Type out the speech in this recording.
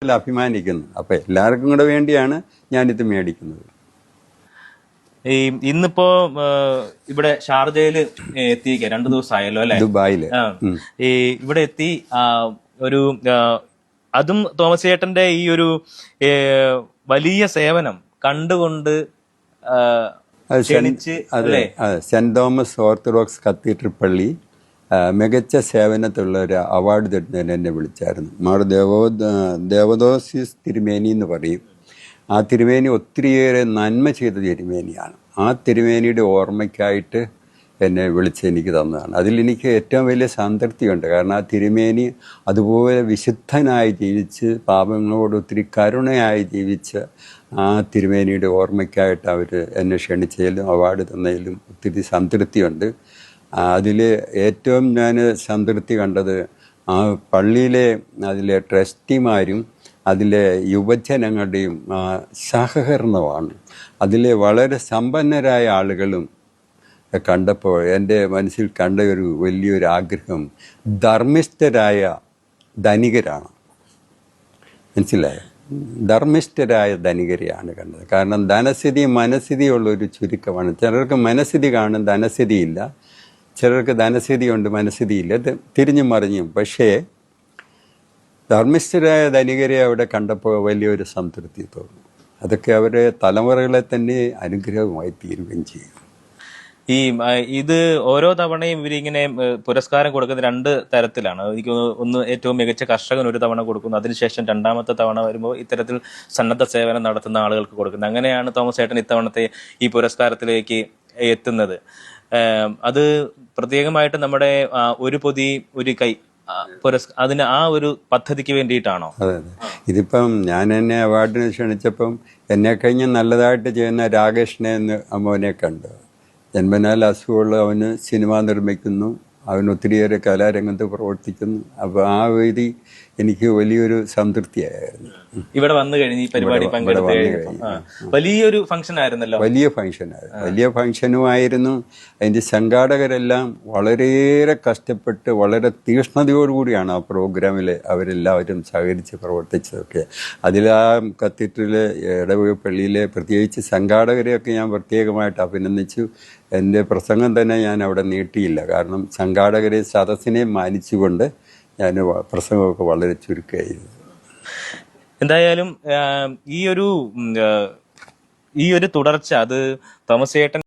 അഭിമാനിക്കുന്നു. അപ്പൊ എല്ലാവർക്കും കൂടെ വേണ്ടിയാണ് ഞാനിത് മേടിക്കുന്നത്. ഈ ഇന്നിപ്പോ ഇവിടെ ഷാർജയില് എത്തിയിരിക്കുക 2 ദിവസമായല്ലോ അല്ലെ, ദുബായില്. ഈ ഇവിടെ എത്തി ഒരു അതും തോമസ് ചേട്ടന്റെ ഈ ഒരു വലിയ സേവനം കണ്ടുകൊണ്ട് അതെ, സെന്റ് തോമസ് ഓർത്തഡോക്സ് കത്തീഡ്രൽ പള്ളി മികച്ച സേവനത്തിലുള്ള ഒരു അവാർഡ് തരുന്നതിന് എന്നെ വിളിച്ചായിരുന്നു. മാർ ദേവദോസിസ് തിരുമേനി എന്ന് പറയും. ആ തിരുമേനി ഒത്തിരിയേറെ നന്മ ചെയ്ത തിരുമേനിയാണ്. ആ തിരുമേനിയുടെ ഓർമ്മയ്ക്കായിട്ട് എന്നെ വിളിച്ച് എനിക്ക് തന്നതാണ്. അതിലെനിക്ക് ഏറ്റവും വലിയ സംതൃപ്തിയുണ്ട്. കാരണം ആ തിരുമേനി അതുപോലെ വിശുദ്ധനായി ജീവിച്ച് പാപങ്ങളോട് ഒത്തിരി കരുണയായി ജീവിച്ച് ആ തിരുമേനിയുടെ ഓർമ്മയ്ക്കായിട്ട് അവർ എന്നെ ക്ഷണിച്ചതിലും അവാർഡ് തന്നതിലും ഒത്തിരി സംതൃപ്തിയുണ്ട്. അതിൽ ഏറ്റവും ഞാൻ സംതൃപ്തി കണ്ടത് ആ പള്ളിയിലെ അതിലെ ട്രസ്റ്റിമാരും അതിലെ യുവജനങ്ങളുടെയും സഹകരണമാണ്. അതിലെ വളരെ സമ്പന്നരായ ആളുകളും കണ്ടപ്പോൾ എൻ്റെ മനസ്സിൽ കണ്ട ഒരു വലിയൊരു ആഗ്രഹം ധർമ്മിഷ്ഠരായ ധനികരാണ്. മനസ്സിലായോ? ധർമ്മിഷ്ഠരായ ധനികരെയാണ് കണ്ടത്. കാരണം ധനസ്ഥിതി മനസ്ഥിതിയുള്ളൊരു ചുരുക്കമാണ്. ചിലർക്ക് മനസ്ഥിതി കാണും, ധനസ്ഥിതിയില്ല. ചിലർക്ക് ധനസ്ഥിതിയുണ്ട്, മനസ്ഥിതിയില്ല. ഇത് തിരിഞ്ഞും മറിഞ്ഞും. പക്ഷേ ധർമ്മിഷ്ഠരായ ധനികരെ അവിടെ കണ്ടപ്പോൾ വലിയൊരു സംതൃപ്തി തോന്നുന്നു. അതൊക്കെ അവരുടെ തലമുറകളെ തന്നെ അനുഗ്രഹമായി തീരുകയും ചെയ്യും. ഇത് ഓരോ തവണയും ഇവരിങ്ങനെ പുരസ്കാരം കൊടുക്കുന്നത് 2 തരത്തിലാണ്. എനിക്ക് ഒന്ന് ഏറ്റവും മികച്ച കർഷകൻ ഒരു തവണ കൊടുക്കുന്നു, അതിനുശേഷം 2ാമത്തെ തവണ വരുമ്പോൾ ഇത്തരത്തിൽ സന്നദ്ധ സേവനം നടത്തുന്ന ആളുകൾക്ക് കൊടുക്കുന്നത്. അങ്ങനെയാണ് തോമസ് ചേട്ടൻ ഇത്തവണത്തെ ഈ പുരസ്കാരത്തിലേക്ക് എത്തുന്നത്. അത് പ്രത്യേകമായിട്ട് നമ്മുടെ ഒരു പൊതി ഒരു കൈ അതിന് ആ ഒരു പദ്ധതിക്ക് വേണ്ടിയിട്ടാണോ? അതെ അതെ. ഇതിപ്പം ഞാൻ എന്നെ അവാർഡിന് ക്ഷണിച്ചപ്പം എന്നെ കഴിഞ്ഞ് നല്ലതായിട്ട് ചെയ്യുന്ന രാകേഷിനെ എന്ന് അമ്മോനെ കണ്ടു. ജന്മനാൽ അസുഖമുള്ള അവന് സിനിമ നിർമ്മിക്കുന്നു, അവൻ ഒത്തിരിയേറെ കലാരംഗത്ത് പ്രവർത്തിക്കുന്നു. അപ്പോൾ ആ വേദി എനിക്ക് വലിയൊരു സംതൃപ്തിയായിരുന്നു. ഇവിടെ വന്നു കഴിഞ്ഞ് ഈ പരിപാടി വലിയൊരു ഫംഗ്ഷൻ ആയിരുന്നല്ലോ. വലിയ ഫംഗ്ഷനായിരുന്നു, വലിയ ഫംഗ്ഷനുമായിരുന്നു. അതിൻ്റെ സംഘാടകരെല്ലാം വളരെയേറെ കഷ്ടപ്പെട്ട് വളരെ തീഷ്ണതയോടുകൂടിയാണ് ആ പ്രോഗ്രാമിൽ അവരെല്ലാവരും സഹകരിച്ച് പ്രവർത്തിച്ചതൊക്കെ. അതിൽ ആ കത്തീഡ്രലിലെ ഇടവക പള്ളിയിലെ പ്രത്യേകിച്ച് സംഘാടകരെയൊക്കെ ഞാൻ പ്രത്യേകമായിട്ട് അഭിനന്ദിച്ചു. എൻ്റെ പ്രസംഗം തന്നെ ഞാൻ അവിടെ നീട്ടിയില്ല. കാരണം സംഘാടകരെ സദസ്സിനെ മാനിച്ചുകൊണ്ട് ഞാൻ പ്രസംഗമൊക്കെ വളരെ ചുരുക്കമായിരുന്നു. എന്തായാലും ഈ ഒരു തുടർച്ച അത് തോമസ് ചേട്ടൻ